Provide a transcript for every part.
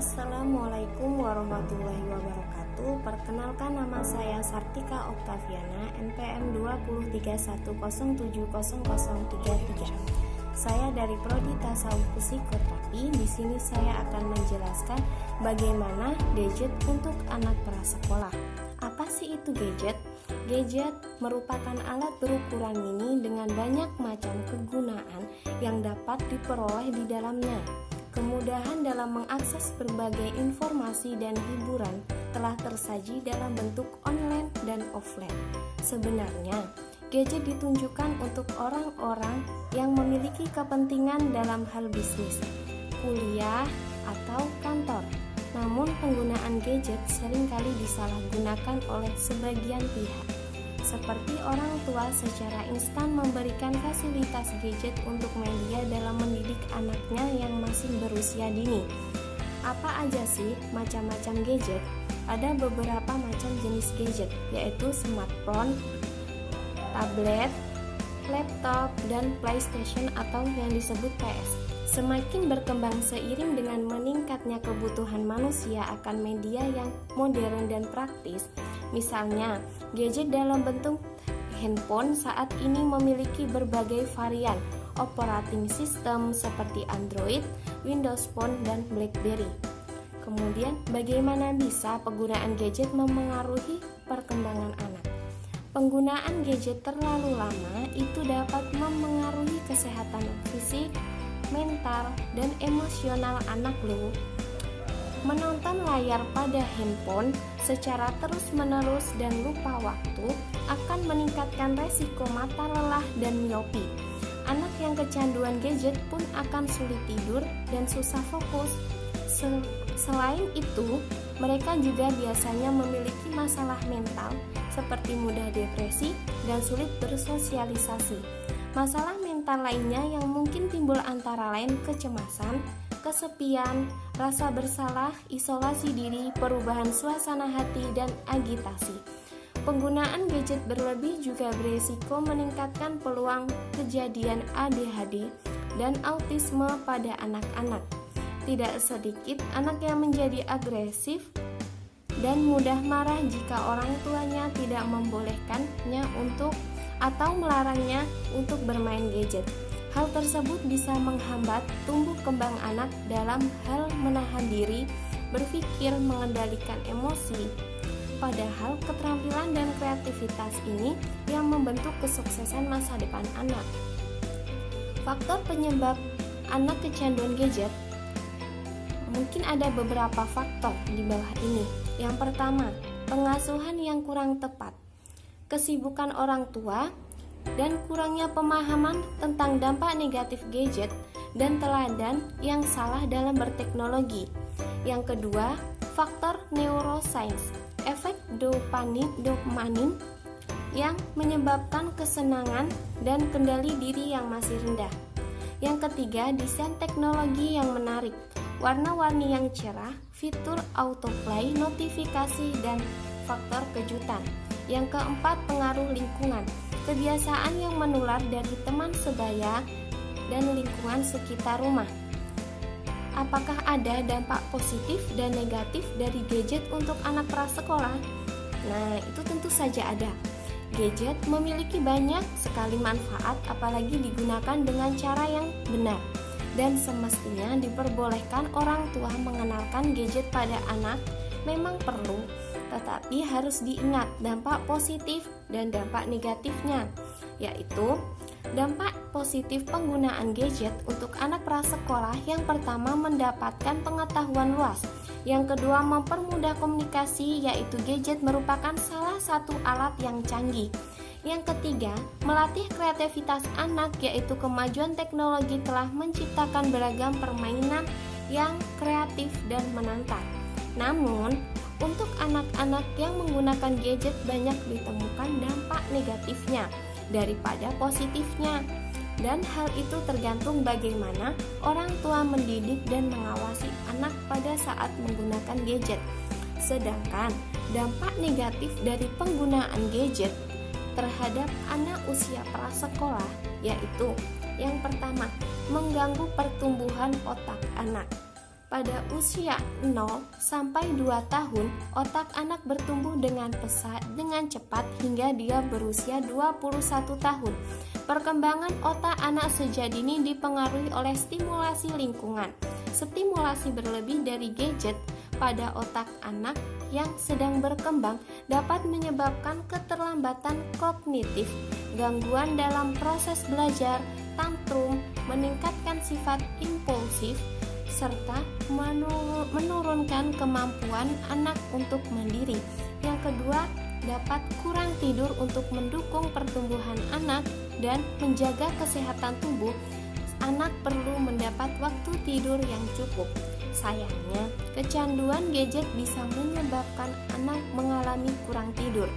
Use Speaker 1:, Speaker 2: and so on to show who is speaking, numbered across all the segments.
Speaker 1: Assalamualaikum warahmatullahi wabarakatuh. Perkenalkan, nama saya Sartika Oktaviana, NPM 231070033. Saya dari Prodi Tasawuf Psikoterapi. Di sini saya akan menjelaskan bagaimana gadget untuk anak prasekolah. Apa sih itu gadget? Gadget merupakan alat berukuran mini dengan banyak macam kegunaan yang dapat diperoleh di dalamnya. Kemudahan dalam mengakses berbagai informasi dan hiburan telah tersaji dalam bentuk online dan offline. Sebenarnya, gadget ditunjukkan untuk orang-orang yang memiliki kepentingan dalam hal bisnis, kuliah, atau kantor. Namun, penggunaan gadget seringkali disalahgunakan oleh sebagian pihak, seperti orang tua secara instan memberikan fasilitas gadget untuk media dalam mendidik anaknya yang masih berusia dini. Apa aja sih macam-macam gadget? Ada beberapa macam jenis gadget, yaitu smartphone, tablet, laptop, dan PlayStation atau yang disebut PS. Semakin berkembang seiring dengan meningkatnya kebutuhan manusia akan media yang modern dan praktis. Misalnya, gadget dalam bentuk handphone saat ini memiliki berbagai varian operating system seperti Android, Windows Phone, dan BlackBerry. Kemudian, bagaimana bisa penggunaan gadget memengaruhi perkembangan anak? Penggunaan gadget terlalu lama itu dapat memengaruhi kesehatan fisik, mental, dan emosional anak loh. Menonton layar pada handphone secara terus-menerus dan lupa waktu akan meningkatkan resiko mata lelah dan miopi. Anak yang kecanduan gadget pun akan sulit tidur dan susah fokus. Selain itu, mereka juga biasanya memiliki masalah mental seperti mudah depresi dan sulit bersosialisasi. Masalah mental lainnya yang mungkin timbul antara lain kecemasan, kesepian, rasa bersalah, isolasi diri, perubahan suasana hati, dan agitasi. Penggunaan gadget berlebih juga berisiko meningkatkan peluang kejadian ADHD dan autisme pada anak-anak. Tidak sedikit anak yang menjadi agresif dan mudah marah jika orang tuanya tidak membolehkannya atau melarangnya untuk bermain gadget. Hal tersebut bisa menghambat tumbuh kembang anak dalam hal menahan diri, berpikir, mengendalikan emosi. Padahal keterampilan dan kreativitas ini yang membentuk kesuksesan masa depan anak. Faktor penyebab anak kecanduan gadget, mungkin ada beberapa faktor di bawah ini. Yang pertama, pengasuhan yang kurang tepat, kesibukan orang tua, dan kurangnya pemahaman tentang dampak negatif gadget dan teladan yang salah dalam berteknologi. Yang kedua, faktor neuroscience, efek dopamin yang menyebabkan kesenangan dan kendali diri yang masih rendah. Yang ketiga, desain teknologi yang menarik, warna-warni yang cerah, fitur autoplay, notifikasi, dan faktor kejutan. Yang keempat, pengaruh lingkungan, kebiasaan yang menular dari teman sebaya dan lingkungan sekitar rumah. Apakah ada dampak positif dan negatif dari gadget untuk anak prasekolah? Nah, itu tentu saja ada. Gadget memiliki banyak sekali manfaat, apalagi digunakan dengan cara yang benar. Dan semestinya diperbolehkan orang tua mengenalkan gadget pada anak memang perlu, tetapi harus diingat dampak positif dan dampak negatifnya, yaitu dampak positif penggunaan gadget untuk anak prasekolah. Yang pertama, mendapatkan pengetahuan luas. Yang kedua, mempermudah komunikasi, yaitu gadget merupakan salah satu alat yang canggih. Yang ketiga, melatih kreativitas anak, yaitu kemajuan teknologi telah menciptakan beragam permainan yang kreatif dan menantang. Namun, untuk anak-anak yang menggunakan gadget banyak ditemukan dampak negatifnya daripada positifnya. Dan hal itu tergantung bagaimana orang tua mendidik dan mengawasi anak pada saat menggunakan gadget. Sedangkan dampak negatif dari penggunaan gadget terhadap anak usia prasekolah yaitu yang pertama, mengganggu pertumbuhan otak anak. Pada usia 0 sampai 2 tahun, otak anak bertumbuh dengan pesat dengan cepat hingga dia berusia 21 tahun. Perkembangan otak anak sejak dini dipengaruhi oleh stimulasi lingkungan. Stimulasi berlebih dari gadget pada otak anak yang sedang berkembang dapat menyebabkan keterlambatan kognitif, gangguan dalam proses belajar, tantrum, meningkatkan sifat impulsif, serta menurunkan kemampuan anak untuk mandiri. Yang kedua, dapat kurang tidur. Untuk mendukung pertumbuhan anak dan menjaga kesehatan tubuh, anak perlu mendapat waktu tidur yang cukup. Sayangnya, kecanduan gadget bisa menyebabkan anak mengalami kurang tidur.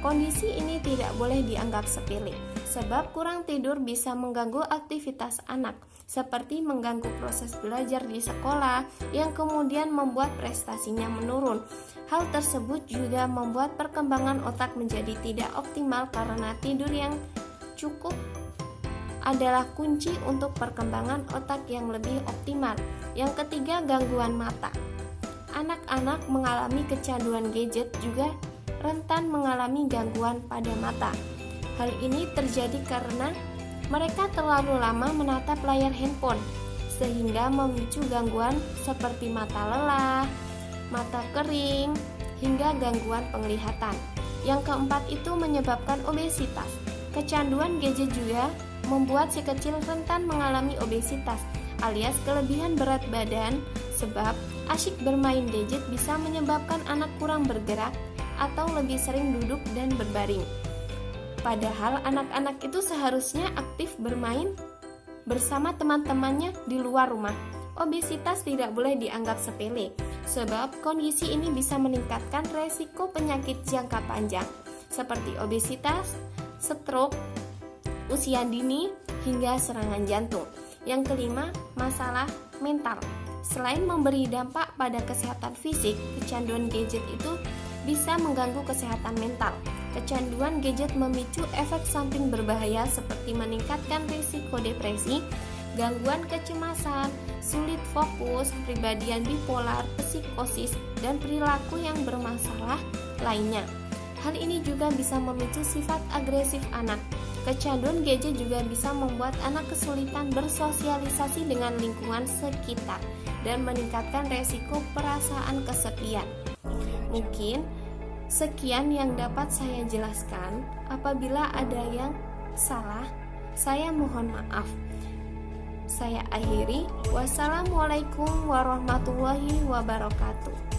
Speaker 1: Kondisi ini tidak boleh dianggap sepele, sebab kurang tidur bisa mengganggu aktivitas anak, seperti mengganggu proses belajar di sekolah yang kemudian membuat prestasinya menurun. Hal tersebut juga membuat perkembangan otak menjadi tidak optimal karena tidur yang cukup adalah kunci untuk perkembangan otak yang lebih optimal. Yang ketiga, gangguan mata. Anak-anak mengalami kecanduan gadget juga rentan mengalami gangguan pada mata. Hal ini terjadi karena mereka terlalu lama menatap layar handphone, sehingga memicu gangguan seperti mata lelah, mata kering, hingga gangguan penglihatan. Yang keempat itu menyebabkan obesitas. Kecanduan gadget juga membuat si kecil rentan mengalami obesitas alias kelebihan berat badan, sebab asyik bermain gadget bisa menyebabkan anak kurang bergerak atau lebih sering duduk dan berbaring. Padahal anak-anak itu seharusnya aktif bermain bersama teman-temannya di luar rumah. Obesitas tidak boleh dianggap sepele, sebab kondisi ini bisa meningkatkan resiko penyakit jangka panjang seperti obesitas, stroke, usia dini, hingga serangan jantung. Yang kelima, masalah mental. Selain memberi dampak pada kesehatan fisik, kecanduan gadget itu bisa mengganggu kesehatan mental. Kecanduan gadget memicu efek samping berbahaya seperti meningkatkan risiko depresi, gangguan kecemasan, sulit fokus, kepribadian bipolar, psikosis, dan perilaku yang bermasalah lainnya. Hal ini juga bisa memicu sifat agresif anak. Kecanduan gadget juga bisa membuat anak kesulitan bersosialisasi dengan lingkungan sekitar dan meningkatkan resiko perasaan kesepian. Mungkin sekian yang dapat saya jelaskan. Apabila ada yang salah, saya mohon maaf. Saya akhiri. Wassalamualaikum warahmatullahi wabarakatuh.